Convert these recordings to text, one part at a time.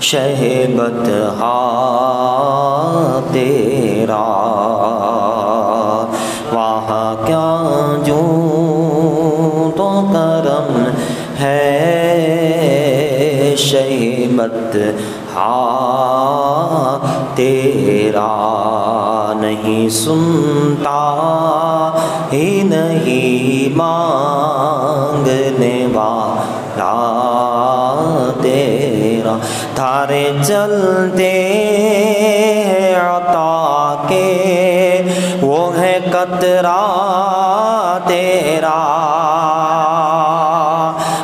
شہبت ہاں تیرا وہاں کیا جو تو کرم ہے شہبت ہاں تیرا نہیں سنتا ہی نہیں مانگنے والا تیرا تھارے چلتے ہیں عطا کے وہ ہے قطرہ تیرا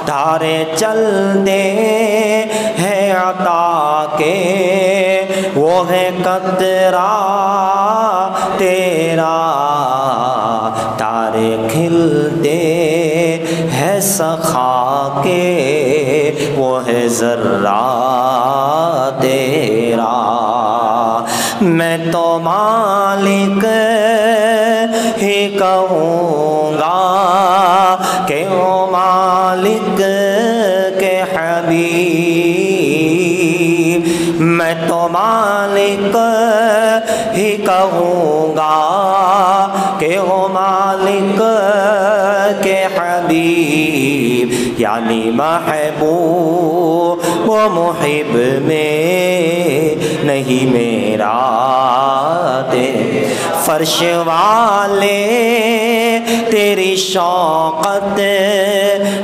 تھارے چلتے ہیں عطا کے وہ ہے قطرہ تیرا تارے کھلتے ہے سخا کے وہ ہے ذرہ تیرا میں تو مالک ہی کہوں گا کہ وہ مالک کے حبیب میں تو مالک ہی کہوں گا کہ وہ مالک کے حبیب یعنی محبوب و محب میں نہیں میرا فرش والے تیری شوقت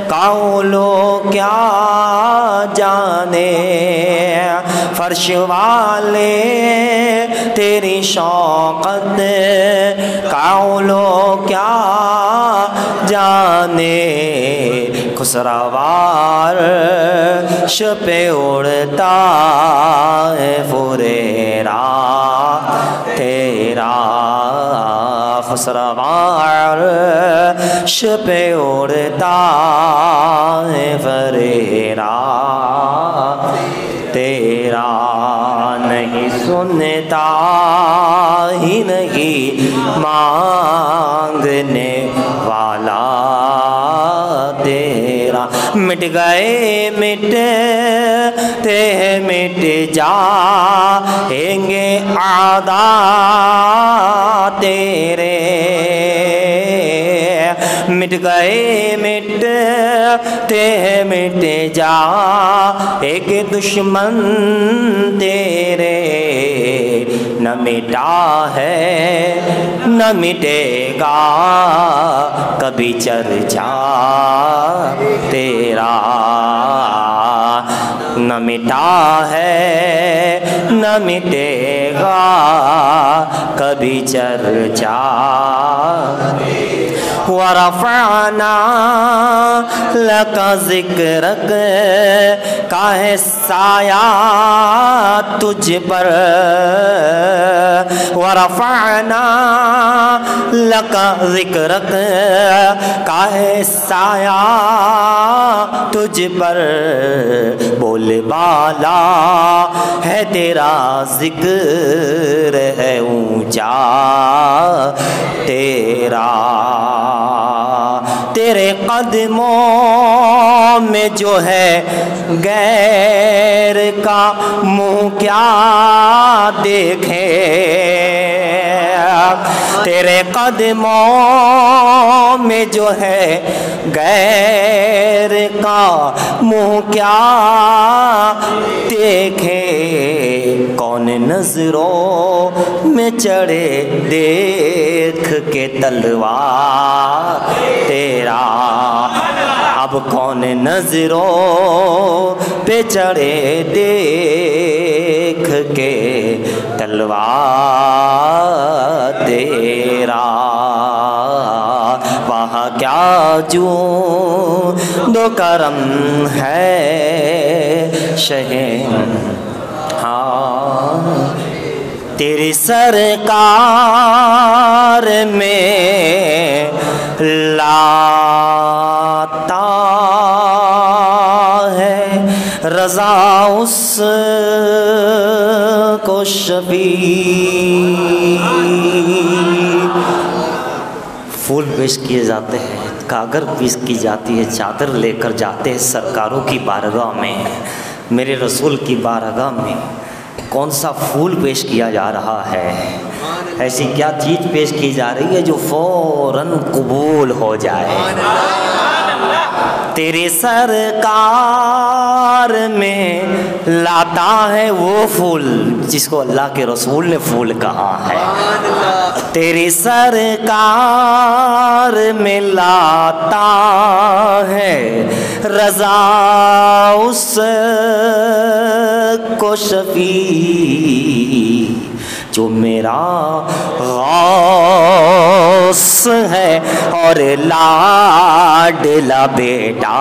قولو کیا جانے فرش والے تیری شوقت قولو کیا جانے خسروار شپے اڑتا ہے فریرا تیرا خسروار شپے اڑتا ہے فریرا تیرا نہیں سنتا ہی نہیں مانگنے والا تیرا مٹ گئے مٹتے ہیں مٹ جائیں گے اعداء تیرے مٹ گئے مٹتے ہیں مٹ جائیں گے دشمن تیرے نہ مٹا ہے نہ مٹے گا کبھی چرچا تیرا نہ مٹا ہے نہ مٹے گا کبھی چرچا ورفعنا لك ذکرک کا ہے سایہ تجھ پر ورفعنا لك ذکرک کا ہے سایہ تجھ پر بول بالا ہے تیرا ذکر ہے اونچا تیرا تیرے قدموں میں جو ہے غیر کا منہ کیا دیکھے تیرے قدموں میں جو ہے غیر کا منہ کیا دیکھے کون نظروں میں چڑھے دیکھ کے تلوار تیرا اب کون نظروں پہ چڑھے دیکھ کے تلوار تیرا وہاں کیا جو دو کرم ہے شہن ہاں تیری سرکار میں لاتا ہے رضا اس کو شفیع پھول پیش کیے جاتے ہیں گاگر پیش کی جاتی ہے، چادر لے کر جاتے ہیں سرکاروں کی بارگاہ میں، میرے رسول کی بارگاہ میں کون سا پھول پیش کیا جا رہا ہے؟ ایسی کیا چیز پیش کی جا رہی ہے جو فوراً قبول ہو جائے؟ تیرے سرکار میں لاتا ہے وہ پھول جس کو اللہ کے رسول نے پھول کہا ہے، تیرے سرکار میں لاتا ہے رضا اس کو شفیع جو میرا غوث ہے اور لاڈلا بیٹا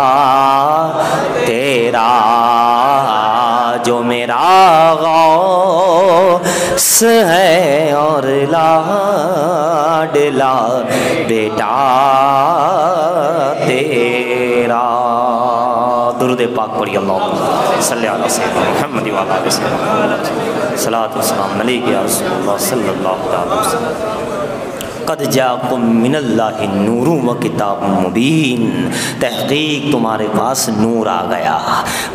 تیرا، جو میرا غوث ہے اور لاڈلا بیٹا تیرا۔ درود پاک پڑھی، اللہم صلی علی سیدنا محمد وعلی آلہ سیدنا محمد، صلاۃ و سلام علیک یا رسول اللہ صلی اللہ علیہ وسلم۔ قد جاءکم من اللہ نور و کتاب مبین، تحقیق تمہارے پاس نور آ گیا،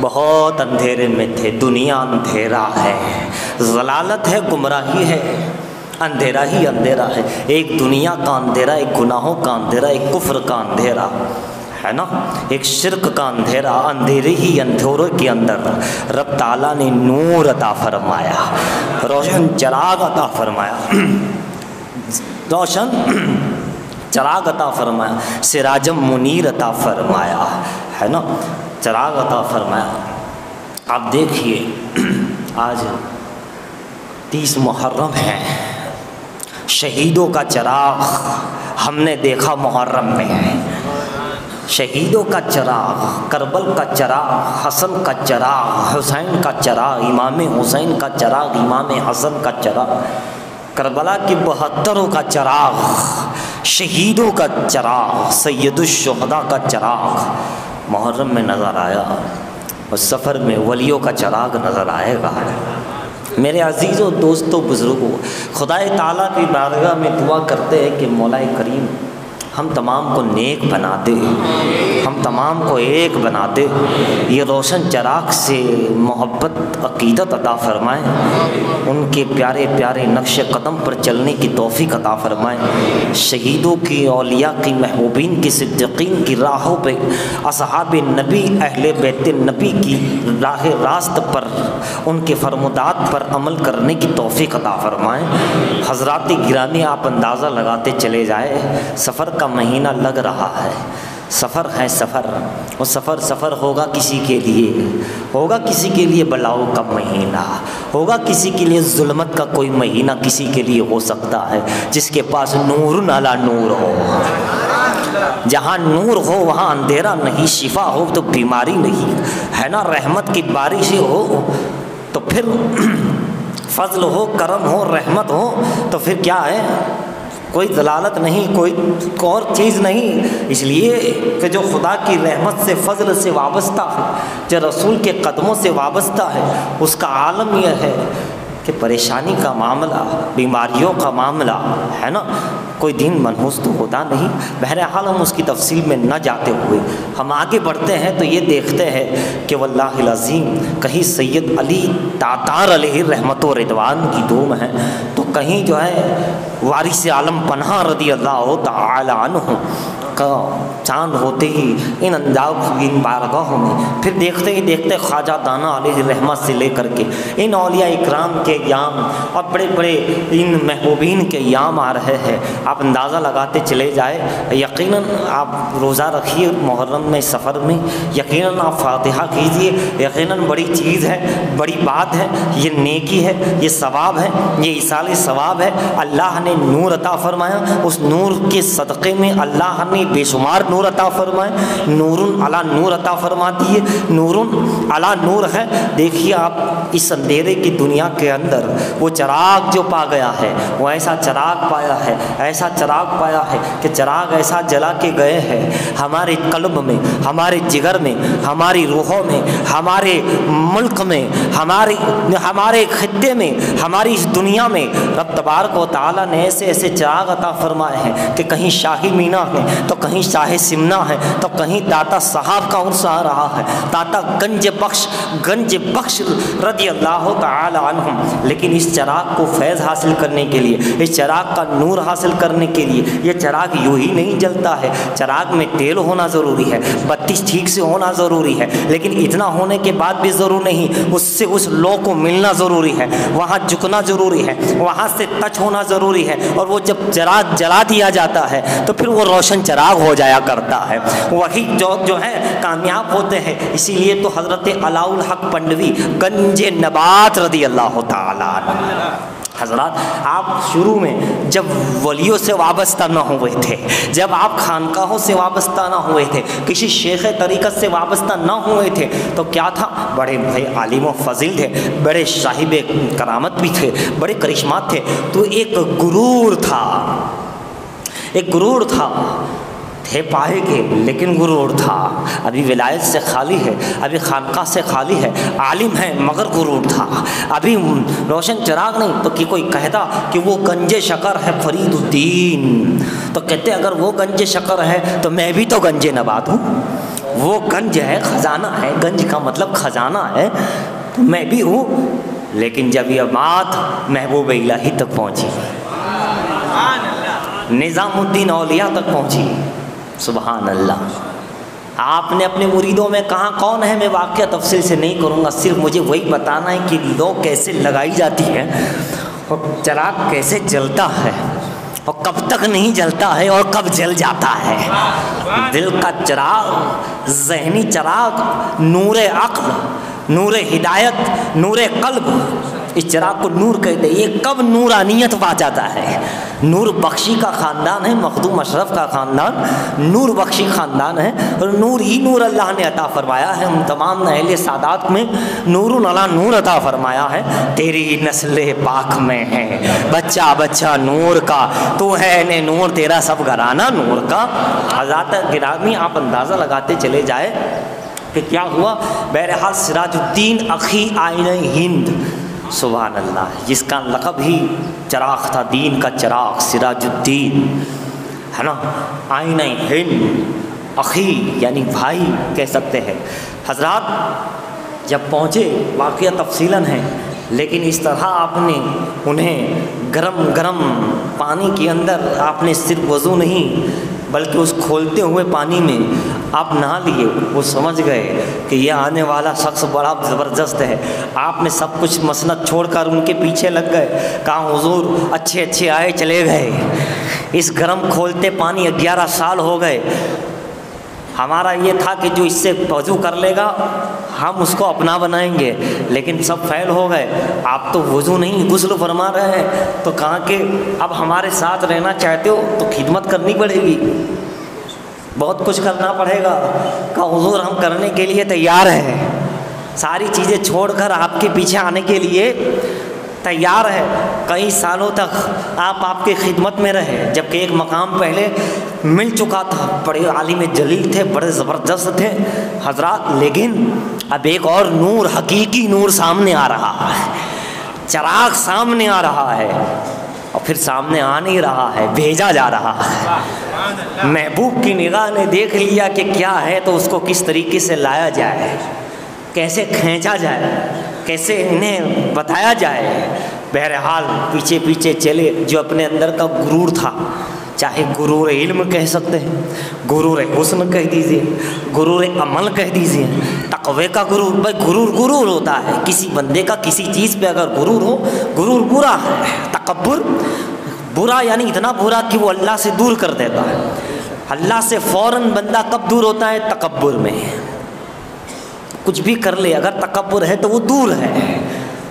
بہت اندھیرے میں تھے، دنیا اندھیرا ہے، ضلالت ہے، گمراہی ہے، اندھیرا ہی اندھیرا ہے، ایک دنیا کا اندھیرا، ایک گناہوں کا اندھیرا، ایک کفر کا اندھیرا ہے نا، ایک شرک کا اندھیرا، اندھیرے ہی اندھیروں کے اندر رب تعالیٰ نے نور عطا فرمایا، روشن چراغ عطا فرمایا، روشن چراغ عطا فرمایا، سراجم منیر عطا فرمایا ہے نا، چراغ عطا فرمایا۔ آپ دیکھیے آج 30 محرم ہے، شہیدوں کا چراغ ہم نے دیکھا محرم میں ہے، شہیدوں کا چراغ، کربل کا چراغ، حسن کا چراغ، حسین کا چراغ، امام حسین کا چراغ، امام حسن کا چراغ، کربلا کی 72 کا چراغ، شہیدوں کا چراغ، سید الشہداء کا چراغ محرم میں نظر آیا، اور سفر میں ولیوں کا چراغ نظر آئے گا۔ میرے عزیزوں، دوستوں، بزرگوں، خدائے تعالیٰ کی بارگاہ میں دعا کرتے ہیں کہ مولا کریم ہم تمام کو نیک بنا دے، ہم تمام کو ایک بنا دے، یہ روشن چراغ سے محبت عقیدت عطا فرمائے، ان کے پیارے پیارے نقش قدم پر چلنے کی توفیق عطا فرمائے، شہیدوں کی، اولیاء کی، محبوبین کی، صدیقین کی راہوں پہ، اصحاب نبی، اہل بیت نبی کی راہ راست پر، ان کے فرمودات پر عمل کرنے کی توفیق عطا فرمائے۔ حضرات گرامی، آپ اندازہ لگاتے چلے جائے، سفر کا مہینہ لگ رہا ہے، سفر ہے سفر، اور سفر ہوگا کسی کے لیے، ہوگا کسی کے لیے بلاؤ کا مہینہ، ہوگا کسی کے لیے ظلمت کا کوئی مہینہ، کسی کے لیے ہو سکتا ہے جس کے پاس نور علی نور ہو، جہاں نور ہو وہاں اندھیرا نہیں، شفا ہو تو بیماری نہیں، ہے نا، رحمت کی بارش ہو تو پھر فضل ہو، کرم ہو، رحمت ہو تو پھر کیا ہے، کوئی ضلالت نہیں، کوئی اور چیز نہیں، اس لیے کہ جو خدا کی رحمت سے، فضل سے وابستہ ہے، جو رسول کے قدموں سے وابستہ ہے، اس کا عالم یہ ہے کہ پریشانی کا معاملہ، بیماریوں کا معاملہ ہے نا، کوئی دن منحوس تو ہوتا نہیں۔ بہرحال ہم اس کی تفصیل میں نہ جاتے ہوئے ہم آگے بڑھتے ہیں تو یہ دیکھتے ہیں کہ واللہ العظیم کہیں سید علی تاتار علیہ رحمت و رضوان کی دوم ہے، تو کہیں جو ہے وارث عالم پناہ رضی اللہ تعالی عنہ کا چاند ہوتے ہی ان انداز ان بارگاہوں میں، پھر دیکھتے ہی دیکھتے خواجہ دانا علیہ رحمت سے لے کر کے ان اولیاء اکرام کے ایام اور بڑے بڑے ان محبوبین کے ایام آ رہے ہیں، آپ اندازہ لگاتے چلے جائے۔ یقیناً آپ روزہ رکھیے محرم میں، سفر میں، یقیناً آپ فاتحہ کیجیے، یقیناً بڑی چیز ہے، بڑی بات ہے، یہ نیکی ہے، یہ ثواب ہے، یہ ایصال ثواب ہے۔ اللہ نے نور عطا فرمایا، اس نور کے صدقے میں اللہ نے بے شمار نور عطا فرمائے، نور علی نور عطا فرما دیے، نور علی نور ہے۔ دیکھیے آپ اس اندھیرے کی دنیا کے اندر وہ چراغ جو پا گیا ہے، وہ ایسا چراغ پایا ہے، ایسا چراغ پایا ہے کہ چراغ ایسا جلا کے گئے ہیں ہمارے قلب میں، ہمارے جگر میں، ہماری روحوں میں، ہمارے ملک میں، ہمارے خطے میں، ہماری اس دنیا میں رب تبارک و تعالیٰ نے ایسے ایسے چراغ عطا فرمائے ہیں کہ کہیں شاہی مینا ہے تو کہیں شاہ سمنا ہے تو کہیں داتا صاحب کا عرص آ رہا ہے، داتا گنج بخش رضی اللہ تعالی عنہم۔ لیکن اس چراغ کو فیض حاصل کرنے کے لیے، اس چراغ کا نور حاصل کرنے کے لیے، یہ چراغ یوں ہی نہیں جلتا ہے، چراغ میں تیل ہونا ضروری ہے، بتی ٹھیک سے ہونا ضروری ہے، لیکن اتنا ہونے کے بعد بھی ضرور نہیں، اس سے اس لو کو ملنا ضروری ہے، وہاں جھکنا ضروری ہے، وہاں سے ٹچ ہونا ضروری ہے، اور وہ جب چراغ جلا دیا جاتا ہے تو پھر وہ روشن چراغ ہو جایا کرتا ہے، وہی جو ہے کامیاب ہوتے ہیں۔ اسی لیے تو حضرت علاء الحق پنڈوی گنج نبات رضی اللہ تعالیٰ عنہ، حضرات آپ شروع میں جب ولیوں سے وابستہ نہ ہوئے تھے، جب آپ خانقاہوں سے وابستہ نہ ہوئے تھے، کسی شیخ طریقت سے وابستہ نہ ہوئے تھے، تو کیا تھا؟ بڑے بھائی عالم و فضل تھے، بڑے صاحب کرامت بھی تھے، بڑے کرشمات تھے، تو ایک غرور تھا، ایک غرور تھا، تھے پائے کے لیکن غرور تھا، ابھی ولایت سے خالی ہے، ابھی خانقاہ سے خالی ہے، عالم ہے مگر غرور تھا، ابھی روشن چراغ نہیں۔ تو کہ کوئی کہتا کہ وہ گنج شکر ہے فرید الدین، تو کہتے اگر وہ گنج شکر ہے تو میں بھی تو گنج نبات ہوں، وہ گنج ہے، خزانہ ہے، گنج کا مطلب خزانہ ہے، تو میں بھی ہوں۔ لیکن جب یہ بات محبوب الہی تک پہنچی، نظام الدین اولیاء تک پہنچی، سبحان اللہ، آپ نے اپنے مریدوں میں کہاں کون ہے، میں واقعہ تفصیل سے نہیں کروں گا، صرف مجھے وہی بتانا ہے کہ لو کیسے لگائی جاتی ہے اور چراغ کیسے جلتا ہے اور کب تک نہیں جلتا ہے اور کب جل جاتا ہے۔ دل کا چراغ، ذہنی چراغ، نور عقل، نور ہدایت، نور قلب، اس چراغ کو نور کہتے ہیں۔ یہ کب نورانیت پا جاتا ہے؟ نور بخشی کا خاندان ہے، مخدوم اشرف کا خاندان نور بخشی خاندان ہے، اور نور ہی نور اللہ نے عطا فرمایا ہے، ہم تمام اہل سادات میں نور علی نور عطا فرمایا ہے۔ تیری نسل پاک میں ہے بچہ بچہ نور کا، تو ہے نے نور تیرا سب گھرانہ نور کا۔ حضرات گرامی آپ اندازہ لگاتے چلے جائے کہ کیا ہوا۔ بہرحال سراج الدین اخی آئینہ ہند، سبحان اللہ، جس کا لقب ہی چراغ تھا، دین کا چراغ، سراج الدین ہے نا، آئینہ ہند، اخی یعنی بھائی کہہ سکتے ہیں۔ حضرات جب پہنچے، واقعہ تفصیلاً ہے، لیکن اس طرح آپ نے انہیں گرم گرم پانی کے اندر آپ نے صرف وضو نہیں بلکہ اس کھولتے ہوئے پانی میں آپ نہا لیے۔ وہ سمجھ گئے کہ یہ آنے والا شخص بڑا زبردست ہے۔ آپ نے سب کچھ مسند چھوڑ کر ان کے پیچھے لگ گئے، کہا حضور اچھے اچھے آئے چلے گئے، اس گرم کھولتے پانی 11 سال ہو گئے، ہمارا یہ تھا کہ جو اس سے وضو کر لے گا ہم اس کو اپنا بنائیں گے، لیکن سب فیل ہو گئے، آپ تو وضو نہیں غسل فرما رہے ہیں۔ تو کہا کہ اب ہمارے ساتھ رہنا چاہتے ہو تو خدمت کرنی پڑے گی، بہت کچھ کرنا پڑے گا۔ کہا حضور ہم کرنے کے لیے تیار ہیں، ساری چیزیں چھوڑ کر آپ کے پیچھے آنے کے لیے تیار ہے۔ کئی سالوں تک آپ کی خدمت میں رہے، جبکہ ایک مقام پہلے مل چکا تھا، بڑے عالم جلیل تھے، بڑے زبردست تھے حضرات، لیکن اب ایک اور نور، حقیقی نور سامنے آ رہا ہے، چراغ سامنے آ رہا ہے، اور پھر سامنے آ نہیں رہا ہے، بھیجا جا رہا ہے۔ محبوب کی نگاہ نے دیکھ لیا کہ کیا ہے، تو اس کو کس طریقے سے لایا جائے، کیسے کھینچا جائے، کیسے انہیں بتایا جائے۔ بہرحال پیچھے پیچھے چلے، جو اپنے اندر کا غرور تھا، چاہے غرور علم کہہ سکتے ہیں، غرور حسن کہہ دیجئے، غرور عمل کہہ دیجئے، تقوی کا غرور، بھائی غرور ہوتا ہے کسی بندے کا، کسی چیز پہ اگر غرور ہو، غرور برا ہے، تکبر برا، یعنی اتنا برا کہ وہ اللہ سے دور کر دیتا ہے۔ اللہ سے فوراً بندہ کب دور ہوتا ہے؟ تکبر میں، کچھ بھی کر لے اگر تکبر ہے تو وہ دور ہے،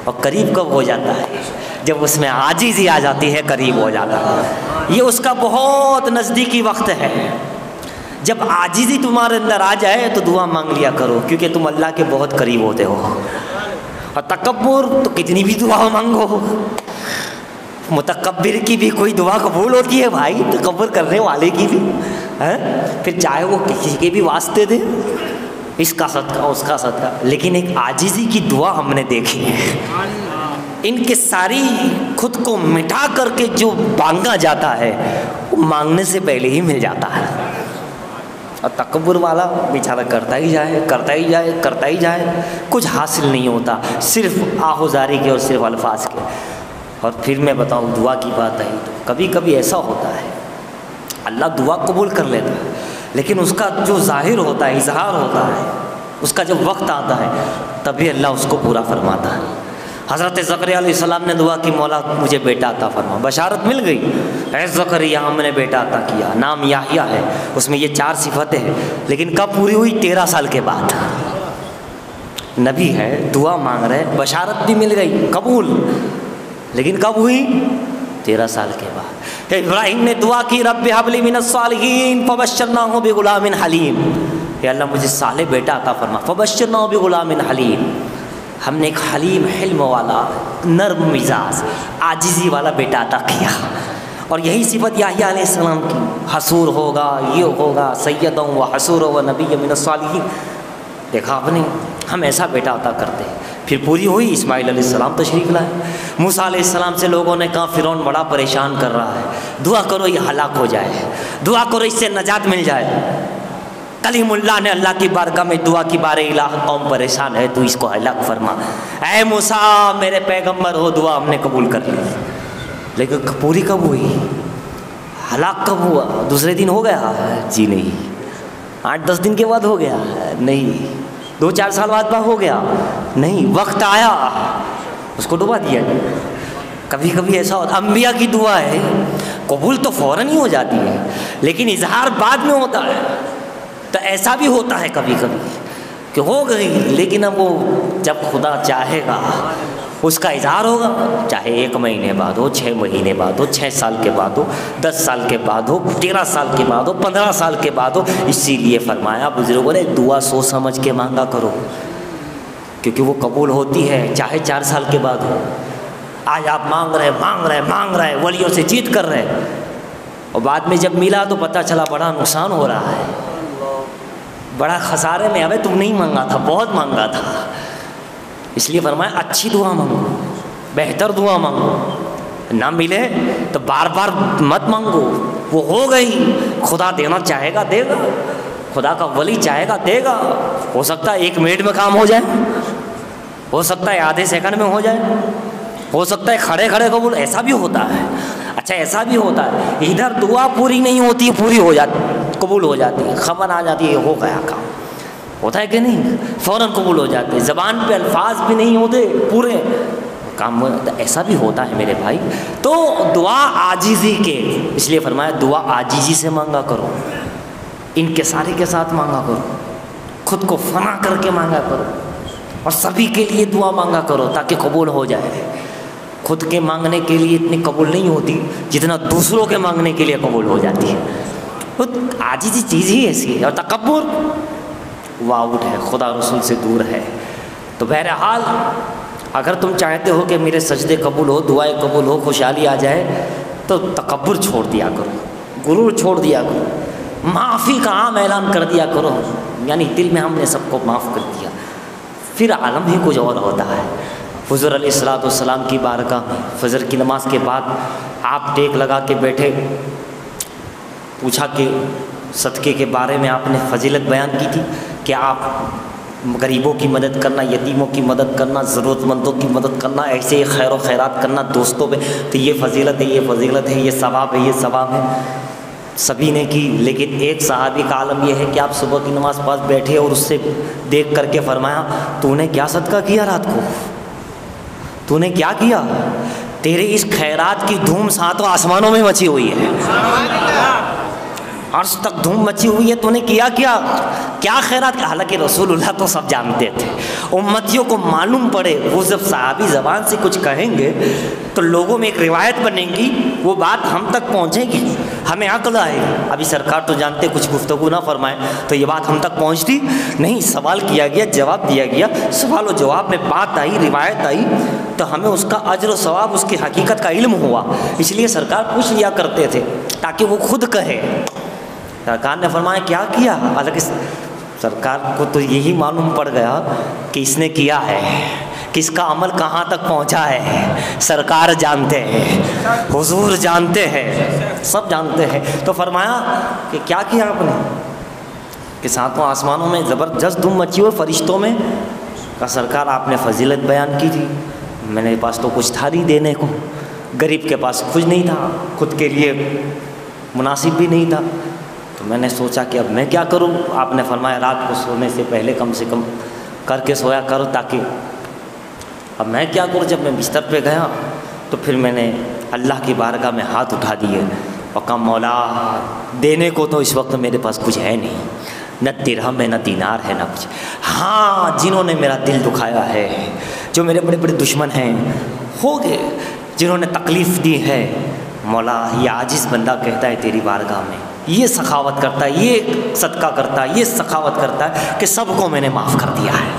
اور قریب کب ہو جاتا ہے؟ جب اس میں عاجزی آ جاتی ہے، قریب ہو جاتا ہے۔ یہ اس کا بہت نزدیکی وقت ہے۔ جب عاجزی تمہارے اندر آ جائے تو دعا مانگ لیا کرو، کیونکہ تم اللہ کے بہت قریب ہوتے ہو۔ اور تکبر تو کتنی بھی دعا مانگو، متکبر کی بھی کوئی دعا قبول ہوتی ہے بھائی، تکبر کرنے والے کی بھی، پھر چاہے وہ کسی کے بھی واسطے دے، اس کا صدقہ اس کا صدقہ، لیکن ایک عاجزی کی دعا ہم نے دیکھی ہے۔ ان کے ساری خود کو مٹا کر کے جو مانگا جاتا ہے وہ مانگنے سے پہلے ہی مل جاتا ہے. اور تکبر والا بیچارہ کرتا ہی جائے, کچھ حاصل نہیں ہوتا, صرف آہوزاری کے اور صرف الفاظ کے. اور پھر میں بتاؤں دعا کی بات آئی تو کبھی کبھی ایسا ہوتا ہے اللہ دعا قبول کر لیتا ہے, لیکن اس کا جو ظاہر ہوتا ہے, اظہار ہوتا ہے, اس کا جب وقت آتا ہے تبھی اللہ اس کو پورا فرماتا ہے. حضرت زکریا علیہ السلام نے دعا کی, مولا مجھے بیٹا عطا فرما, بشارت مل گئی, اے زکریا ہم نے بیٹا عطا کیا, نام یحییٰ ہے, اس میں یہ 4 صفتیں ہیں. لیکن کب پوری ہوئی؟ 13 سال کے بعد. نبی ہے, دعا مانگ رہے, بشارت بھی مل گئی, قبول, لیکن کب ہوئی؟ 13 سال کے بعد. ابراہیم نے دعا کی, رب ہب لی من الصالحین فبشرناہ بغلام حلیم, اے اللہ مجھے صالح بیٹا عطا فرما, فبشرناہ بغلام حلیم, ہم نے ایک حلیم, حلم والا, نرم مزاج, عاجزی والا بیٹا عطا کیا. اور یہی صفت یحییٰ علیہ السلام کی, حسور ہوگا, یہ ہوگا, سیدوں و حسور و نبی من الصالحین. دیکھا آپ نے, ہم ایسا بیٹا عطا کرتے ہیں. پھر پوری ہوئی, اسماعیل علیہ السلام تشریف لائے. موسیٰ علیہ السلام سے لوگوں نے کہا فرعون بڑا پریشان کر رہا ہے, دعا کرو یہ ہلاک ہو جائے, دعا کرو اس سے نجات مل جائے. کلیم اللہ نے اللہ کی بارگاہ میں دعا کی, بارے الہ قوم پریشان ہے, تو اس کو ہلاک فرما. اے موسیٰ میرے پیغمبر ہو, دعا ہم نے قبول کر لی. لیکن پوری کب ہوئی؟ ہلاک کب ہوا؟ دوسرے دن ہو گیا؟ جی نہیں. 8-10 دن کے بعد ہو گیا؟ نہیں. 2-4 سال بعد ہو گیا؟ نہیں. وقت آیا, اس کو ڈبا دیا. کبھی کبھی ایسا ہوتا, انبیاء کی دعا ہے قبول تو فوراً ہی ہو جاتی ہے, لیکن اظہار بعد میں ہوتا ہے. تو ایسا بھی ہوتا ہے کبھی کبھی کہ ہو گئی, لیکن اب وہ جب خدا چاہے گا اس کا اظہار ہوگا, چاہے 1 مہینے بعد ہو, 6 مہینے بعد ہو, 6 سال کے بعد ہو, 10 سال کے بعد ہو, 13 سال کے بعد ہو, 15 سال کے بعد ہو. اسی لیے فرمایا بزرگوں نے, دعا سوچ سمجھ کے مانگا کرو, کیونکہ وہ قبول ہوتی ہے چاہے 4 سال کے بعد ہو. آج آپ مانگ رہے ولیوں سے جیت کر رہے, اور بعد میں جب ملا تو پتہ چلا بڑا نقصان ہو رہا ہے, بڑا خسارے میں. ابے تم نہیں مانگا تھا, بہت مانگا تھا. اس لیے فرمایا اچھی دعا مانگو, بہتر دعا مانگو. نہ ملے تو بار بار مت مانگو, وہ ہو گئی, خدا دینا چاہے گا دے گا, خدا کا ولی چاہے گا دے گا. ہو سکتا ہے 1 منٹ میں کام ہو جائے, ہو سکتا ہے آدھے سیکنڈ میں ہو جائے, ہو سکتا ہے کھڑے قبول, ایسا بھی ہوتا ہے. اچھا ایسا بھی ہوتا ہے ادھر دعا پوری نہیں ہوتی ہے, پوری ہو جاتی, قبول ہو جاتی ہے, خبر آ جاتی ہے ہو گیا کام, ہوتا ہے کہ نہیں, فوراً قبول ہو جاتے, زبان پہ الفاظ بھی نہیں ہوتے, پورے کام. ایسا بھی ہوتا ہے میرے بھائی. تو دعا عاجزی کے, اس لیے فرمایا دعا عاجزی سے مانگا کرو, انکساری کے ساتھ مانگا کرو, خود کو فنا کر کے مانگا کرو, اور سبھی کے لیے دعا مانگا کرو تاکہ قبول ہو جائے. خود کے مانگنے کے لیے اتنی قبول نہیں ہوتی جتنا دوسروں کے مانگنے کے لیے قبول ہو جاتی ہے. عاجزی چیز ہی ایسی ہے, اور تکبر واؤٹ ہے, خدا رسول سے دور ہے. تو بہرحال اگر تم چاہتے ہو کہ میرے سجدے قبول ہو, دعائیں قبول ہو, خوشحالی آ جائے, تو تکبر چھوڑ دیا کرو, غرور چھوڑ دیا کرو, معافی کا عام اعلان کر دیا کرو, یعنی دل میں ہم نے سب کو معاف کر دیا, پھر عالم ہی کچھ اور ہوتا ہے. حضور علیہ السلام کی بارگاہ میں فجر کی نماز کے بعد آپ ٹیک لگا کے بیٹھے, پوچھا کہ صدقے کے بارے میں آپ نے فضیلت بیان کی تھی کہ آپ غریبوں کی مدد کرنا, یتیموں کی مدد کرنا, ضرورت مندوں کی مدد کرنا, ایسے خیر و خیرات کرنا دوستوں پہ, تو یہ فضیلت ہے, یہ فضیلت ہے, یہ ثواب ہے, یہ ثواب ہے. سبھی نے کی, لیکن ایک صحابی کا عالم یہ ہے کہ آپ صبح کی نماز پاس بیٹھے اور اس سے دیکھ کر کے فرمایا, تو نے کیا صدقہ کیا رات کو, تو نے کیا کیا, تیرے اس خیرات کی دھوم 7 آسمانوں میں مچی ہوئی ہے, عرش تک دھوم مچی ہوئی ہے, تو نے کیا کیا خیرات کیا. حالانکہ رسول اللہ تو سب جانتے تھے, امتیوں کو معلوم پڑے, وہ جب صحابی زبان سے کچھ کہیں گے تو لوگوں میں ایک روایت بنے گی, وہ بات ہم تک پہنچے گی, ہمیں عقل آئے گی. ابھی سرکار تو جانتے کچھ گفتگو نہ فرمائے تو یہ بات ہم تک پہنچتی نہیں. سوال کیا گیا, جواب دیا گیا, سوال و جواب میں بات آئی, روایت آئی, تو ہمیں اس کا اجر و ثواب, اس کی حقیقت کا علم ہوا. اس لیے سرکار پوچھ لیا کرتے تھے تاکہ وہ خود کہے. سرکار نے فرمایا کیا, حالانکہ سرکار کو تو یہی معلوم پڑ گیا کہ اس نے کیا ہے, کس کا عمل کہاں تک پہنچا ہے سرکار جانتے ہیں، حضور جانتے ہیں، سب جانتے ہیں۔ تو فرمایا کہ کیا کیا آپ نے کہ ساتوں آسمانوں میں زبردست دھوم مچی ہوئے فرشتوں میں؟ کہا سرکار آپ نے فضیلت بیان کی تھی، میرے پاس تو کچھ تھا نہیں دینے کو، غریب کے پاس کچھ نہیں تھا، خود کے لیے مناسب بھی نہیں تھا، تو میں نے سوچا کہ اب میں کیا کروں۔ آپ نے فرمایا رات کو سونے سے پہلے کم سے کم کر کے سویا کرو، تاکہ اب میں کیا کروں۔ جب میں بستر پہ گیا تو پھر میں نے اللہ کی بارگاہ میں ہاتھ اٹھا دیے اور کہا مولا دینے کو تو اس وقت میرے پاس کچھ ہے نہیں، نہ درہم ہے نہ دینار ہے نہ کچھ، ہاں جنہوں نے میرا دل دکھایا ہے، جو میرے بڑے بڑے دشمن ہیں ہو گئے، جنہوں نے تکلیف دی ہے، مولا یہ عاجز بندہ کہتا ہے تیری بارگاہ میں، یہ سخاوت کرتا ہے، یہ صدقہ کرتا ہے، یہ سخاوت کرتا ہے کہ سب کو میں نے معاف کر دیا ہے۔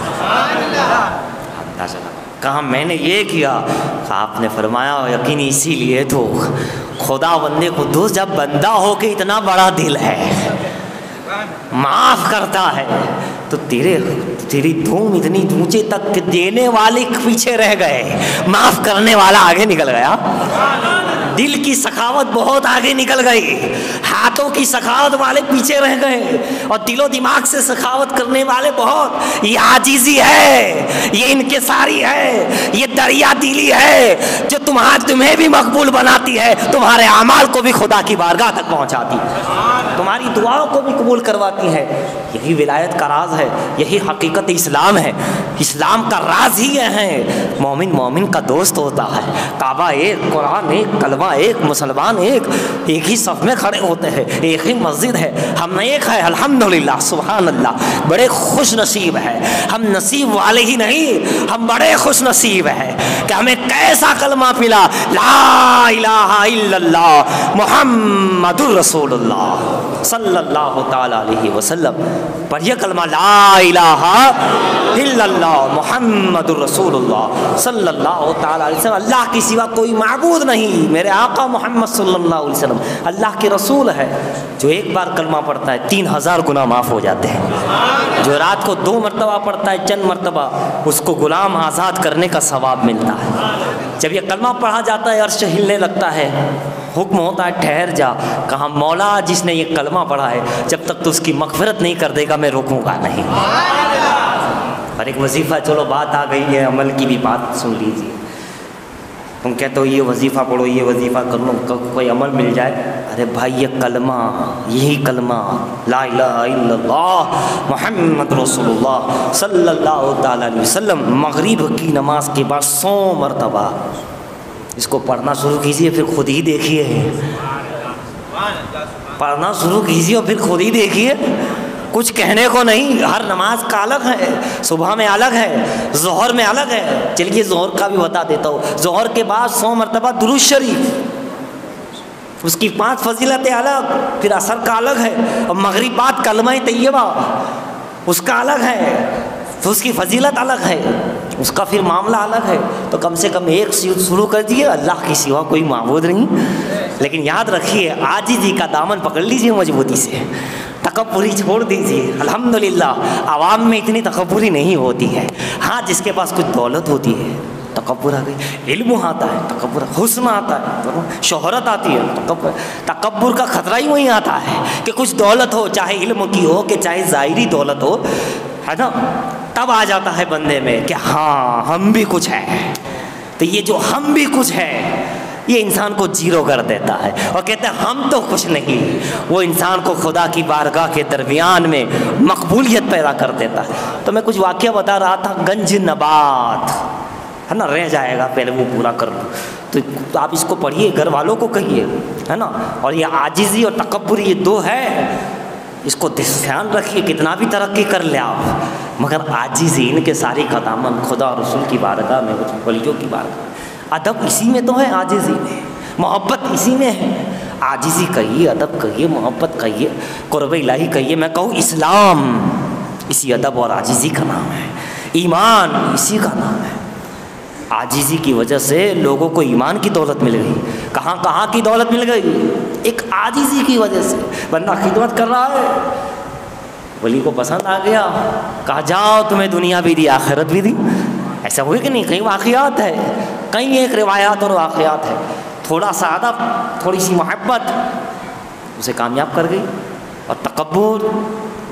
کہا میں نے یہ کیا، آپ نے فرمایا یقینی اسی لیے تو خدا بندے قدوس جب بندہ ہو کے اتنا بڑا دل ہے، معاف کرتا ہے، تو تیری دھوم اتنی اونچے تک کہ دینے والے پیچھے رہ گئے، معاف کرنے والا آگے نکل گیا۔ دل کی سخاوت بہت آگے نکل گئی، ہاتھوں کی سخاوت والے پیچھے رہ گئے، اور دل و دماغ سے سخاوت کرنے والے بہت۔ یہ عاجزی ہے، یہ انکساری ہے، یہ دریا دلی ہے جو تمہیں بھی مقبول بناتی ہے، تمہارے اعمال کو بھی خدا کی بارگاہ تک پہنچاتی ہے، تمہاری دعاؤں کو بھی قبول کرواتی ہے۔ یہی ولایت کا راز ہے، یہی حقیقت اسلام ہے۔ اسلام کا راز ہی یہ ہے، مومن کا دوست ہوتا ہے، کعبہ ایک، قرآن ایک، کلمہ ایک، مسلمان ایک ہی صف میں کھڑے ہوتے ہیں، ایک ہی مسجد ہے، ہم ایک ہے، الحمدللہ، سبحان اللہ، بڑے خوش نصیب ہے۔ ہم نصیب والے ہی نہیں، ہم بڑے خوش نصیب ہیں کہ ہمیں کیسا کلمہ ملا، لا الہ الا اللہ محمد الرسول اللہ صلی اللہ تعالی علیہ وسلم۔ پڑھیے کلمہ لا الہ الا اللہ محمد الرسول اللہ صلی اللہ تعالی علیہ وسلم۔ اللہ کی سوا کوئی معبود نہیں، میرے آقا محمد صلی اللہ علیہ وسلم اللہ کے رسول ہے۔ جو ایک بار کلمہ پڑھتا ہے 3000 گناہ معاف ہو جاتے ہیں، جو رات کو 2 مرتبہ پڑھتا ہے چند مرتبہ، اس کو غلام آزاد کرنے کا ثواب ملتا ہے۔ جب یہ کلمہ پڑھا جاتا ہے عرش ہلنے لگتا ہے، حکم ہوتا ہے ٹھہر جا۔ کہا مولا جس نے یہ کلمہ پڑھا ہے جب تک تو اس کی مغفرت نہیں کر دے گا میں روکوں گا نہیں۔ اور ایک وظیفہ، چلو بات آ گئی ہے عمل کی بھی بات سن لیجیے۔ تم کہتے ہو یہ وظیفہ پڑھو، یہ وظیفہ کر لو، کوئی عمل مل جائے۔ ارے بھائی یہ کلمہ، یہی کلمہ لا الہ الا اللہ محمد رسول اللہ صلی اللہ تعالی علیہ وسلم، مغرب کی نماز کے بعد 100 مرتبہ اس کو پڑھنا شروع کیجیے، پھر خود ہی دیکھیے، پڑھنا شروع کیجیے اور پھر خود ہی دیکھیے، کچھ کہنے کو نہیں۔ ہر نماز کا الگ ہے، صبح میں الگ ہے، ظہر میں الگ ہے۔ چلیے ظہر کا بھی بتا دیتا ہوں، ظہر کے بعد 100 مرتبہ درود شریف، اس کی 5 فضیلتیں الگ، پھر عصر کا الگ ہے، اور مغرب بعد کلمہ طیبہ اس کا الگ ہے، تو اس کی فضیلت الگ ہے، اس کا پھر معاملہ الگ ہے۔ تو کم سے کم ایک شروع کر دیے، اللہ کی سوا کوئی معبود نہیں۔ لیکن یاد رکھیے عاجزی کا دامن پکڑ لیجیے مضبوطی سے، تکبری چھوڑ دیجیے۔ الحمدللہ عوام میں اتنی تکبری نہیں ہوتی ہے، ہاں جس کے پاس کچھ دولت ہوتی ہے تکبر آ گئی، علم آتا ہے تکبر، حسن آتا ہے، شہرت آتی ہے تکبر کا خطرہ ہی وہیں آتا ہے کہ کچھ دولت ہو، چاہے علم کی ہو کہ چاہے ظاہری دولت ہو، ہے نا، تب آ جاتا ہے بندے میں کہ ہاں ہم بھی کچھ ہیں۔ تو یہ جو ہم بھی کچھ ہے یہ انسان کو زیرو کر دیتا ہے اور کہتا ہے ہم تو کچھ نہیں، وہ انسان کو خدا کی بارگاہ کے درمیان میں مقبولیت پیدا کر دیتا ہے۔ تو میں کچھ واقعہ بتا رہا تھا، گنج نبات ہے نا، رہ جائے گا، پہلے وہ پورا کر لوں۔ تو آپ اس کو پڑھیے، گھر والوں کو کہیے، ہے نا۔ اور یہ عاجزی اور تکبر یہ 2 ہے، اس کو دھیان رکھیے، کتنا بھی ترقی کر لے آپ، مگر عاجزی ان کے ساری کا دامن خدا اور رسول کی بارگاہ میں، ولیوں کی بارگاہ۔ ادب اسی میں تو ہے، عاجزی میں، محبت اسی میں ہے۔ عاجزی کہیے، ادب کہیے، محبت کہیے، قرب الہی کہیے، میں کہوں اسلام اسی ادب اور عاجزی کا نام ہے، ایمان اسی کا نام ہے۔ عاجزی کی وجہ سے لوگوں کو ایمان کی دولت مل گئی، کہاں کی دولت مل گئی، ایک عاجزی کی وجہ سے۔ بندہ خدمت کر رہا ہے، ولی کو پسند آ گیا، کہا جاؤ تمہیں دنیا بھی دی آخرت بھی دی، ایسا ہوئی کہ نہیں؟ کئی واقعات ہے، کئی ایک روایات اور واقعات ہے. تھوڑا سا ادب، تھوڑی سی محبت اسے کامیاب کر گئی، اور تکبر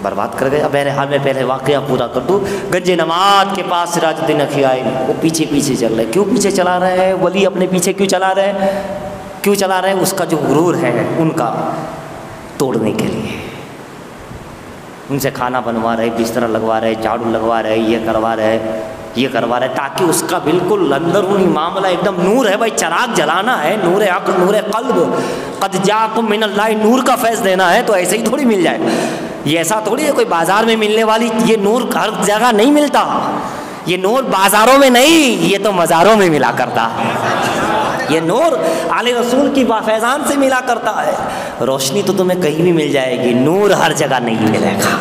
برباد کر گیا. بہرحال میں پہلے واقعہ پورا کر دوں. گنج نماز کے پاس سراج الدین اخیائی وہ پیچھے پیچھے چل رہے. کیوں پیچھے چلا رہے ہیں ولی؟ اپنے پیچھے کیوں چلا رہے ہیں؟ کیوں چلا رہے ہیں؟ اس کا جو غرور ہے ان کا توڑنے کے لیے. ان سے کھانا بنوا رہے، بستر لگوا رہے، جھاڑو لگوا رہے، یہ کروا رہے، یہ کروا رہے، تاکہ اس کا بالکل اندرونی معاملہ ایک دم نور ہے. بھائی چراغ جلانا ہے، نور عقل، نور قلب، قد جاءکم من اللہ، نور کا فیض دینا ہے تو ایسے ہی تھوڑی مل جائے. یہ ایسا تھوڑی ہے کوئی بازار میں ملنے والی، یہ نور ہر جگہ نہیں ملتا. یہ نور بازاروں میں نہیں، یہ تو مزاروں میں ملا کرتا ہے. یہ نور علی رسول کی فیضان سے ملا کرتا ہے. روشنی تو تمہیں کہیں بھی مل جائے گی، نور ہر جگہ نہیں ملے گا.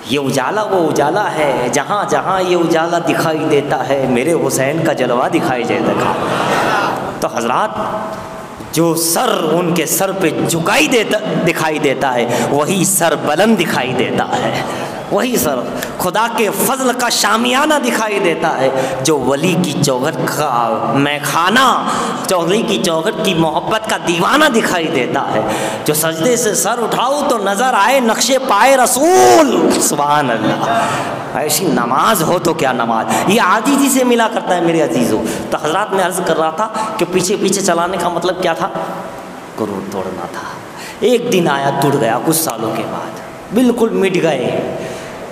یہ اجالا وہ اجالا ہے جہاں جہاں یہ اجالا دکھائی دیتا ہے، میرے حسین کا جلوہ دکھائی دیتا ہے. تو حضرات، جو سر ان کے سر پہ جھکائی دکھائی دیتا ہے، وہی سر بلند دکھائی دیتا ہے. وہی سر خدا کے فضل کا شامیانہ دکھائی دیتا ہے. جو ولی کی چوکھٹ کا میخانہ، ولی کی چوکھٹ کی محبت کا دیوانہ دکھائی دیتا ہے. جو سجدے سے سر اٹھاؤ تو نظر آئے نقشے پائے رسول. سبحان اللہ. ایسی نماز ہو تو کیا نماز، یہ عاجزی سے ملا کرتا ہے میرے عزیزوں. تو حضرات میں عرض کر رہا تھا کہ پیچھے پیچھے چلانے کا مطلب کیا تھا؟ غرور توڑنا تھا. ایک دن آیا، ٹوٹ گیا کچھ سالوں کے بعد، بالکل مٹ گئے.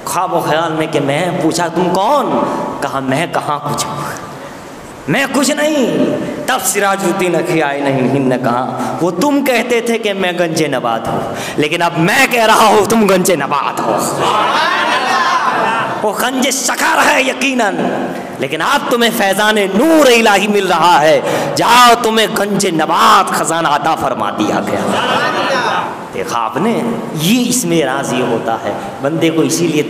خواب و خیال میں کہ میں پوچھا تم کون؟ کہا میں کہاں کچھ ہوں، میں کچھ نہیں. تب سراج الدین اخیائی نے کہا وہ تم کہتے تھے کہ میں گنج نبات ہوں، لیکن اب میں کہہ رہا ہوں تم گنج نبات ہو. وہ گنج شکر ہے یقیناً، لیکن اب تمہیں فیضان نور الہی مل رہا ہے. جاؤ تمہیں گنج نبات خزانہ عطا فرما دیا گیا. دیکھا آپ نے، یہ اس میں راز یہ ہوتا ہے، بندے کو اسی لیے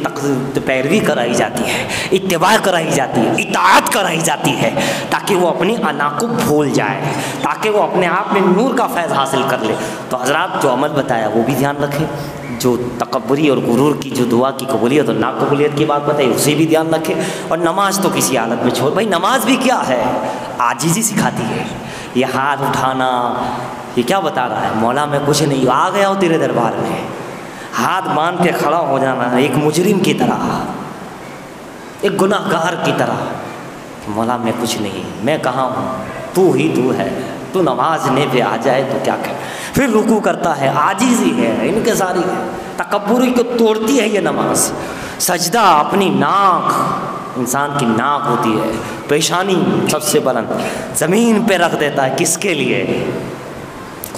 پیروی کرائی جاتی ہے، اتباع کرائی جاتی ہے، اطاعت کرائی جاتی ہے، تاکہ وہ اپنی انا کو بھول جائے، تاکہ وہ اپنے آپ میں نور کا فیض حاصل کر لے. تو حضرات جو عمل بتایا وہ بھی دھیان رکھیں. جو تکبری اور غرور کی جو دعا کی قبولیت اور ناقبولیت کی بات بتائی اسے بھی دھیان رکھیں. اور نماز تو کسی حالت میں چھوڑ. بھائی نماز بھی کیا ہے؟ عاجزی سکھاتی ہے. یہ ہاتھ اٹھانا یہ کیا بتا رہا ہے؟ مولا میں کچھ نہیں، آ گیا ہوں تیرے دربار میں. ہاتھ باندھ کے کھڑا ہو جانا ایک مجرم کی طرح، ایک گناہ گار کی طرح. مولا میں کچھ نہیں، میں کہاں ہوں، تو ہی تو ہے. تو نماز نے پہ آ جائے تو کیا کہ پھر رکوع کرتا ہے. عاجزی ہے ان کے ساری ہے. تکبری کو توڑتی ہے یہ نماز. سجدہ اپنی ناک، انسان کی ناک ہوتی ہے، پیشانی سب سے بلند، زمین پہ رکھ دیتا ہے. کس کے لیے؟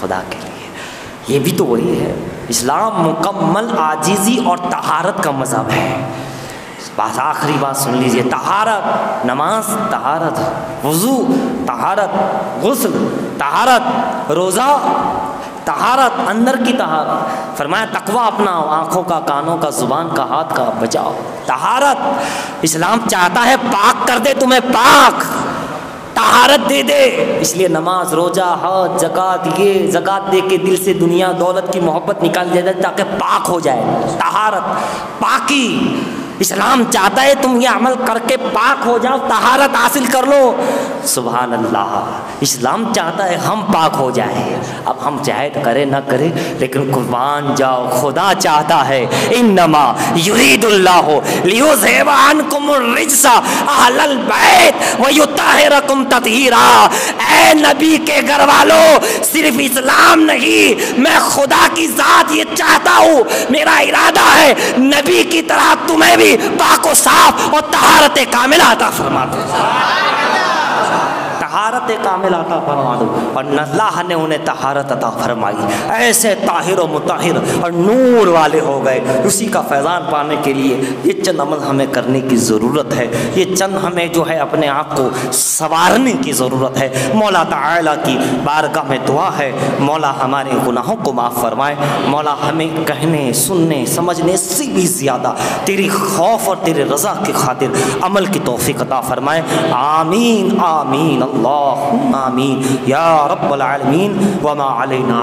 خدا کے لیے. یہ بھی تو وہی ہے. اسلام مکمل عاجزی اور طہارت کا مذہب ہے. بات آخری بات سن لیجئے. طہارت، نماز طہارت، وضو طہارت، غسل طہارت، روزہ طہارت، اندر کی طہارت. فرمایا تقویٰ اپنا، آنکھوں کا، کانوں کا، زبان کا، ہاتھ کا بچاؤ. طہارت. اسلام چاہتا ہے پاک کر دے تمہیں، پاک طہارت دے دے. اس لیے نماز، روزہ، حج، زکوٰۃ، یہ زکوٰۃ دے کے دل سے دنیا دولت کی محبت نکال دے تاکہ پاک ہو جائے. طہارت، پاکی. اسلام چاہتا ہے تم یہ عمل کر کے پاک ہو جاؤ، طہارت حاصل کر لو. سبحان اللہ. اسلام چاہتا ہے ہم پاک ہو جائیں. اب ہم چاہے کرے نہ کرے، لیکن قربان جاؤ خدا چاہتا ہے انما یرید اللہ لیذھب عنکم الرجس اہل البیت ویطہرکم تطہیرا. اے نبی کے گھر والوں، صرف اسلام نہیں، میں خدا کی ذات یہ چاہتا ہوں، میرا ارادہ ہے نبی کی طرح تمہیں بھی پاک و صاف اور طہارت کاملہ عطا فرما دو. طہارت کامل عطا فرما دو. اور اللہ نے انہیں طہارت عطا فرمائی. ایسے طاہر و مطہر اور نور والے ہو گئے. اسی کا فیضان پانے کے لیے یہ چند عمل ہمیں کرنے کی ضرورت ہے. یہ چند ہمیں جو ہے اپنے آپ کو سنوارنے کی ضرورت ہے. مولا تعالیٰ کی بارگاہ میں دعا ہے مولا ہمارے گناہوں کو معاف فرمائے. مولا ہمیں کہنے، سننے، سمجھنے سے بھی زیادہ تیری خوف اور تیرے رضا کی خاطر عمل کی توفیق عطا فرمائے. آمین آمین اللہم آمین یا رب العالمین. وما علینا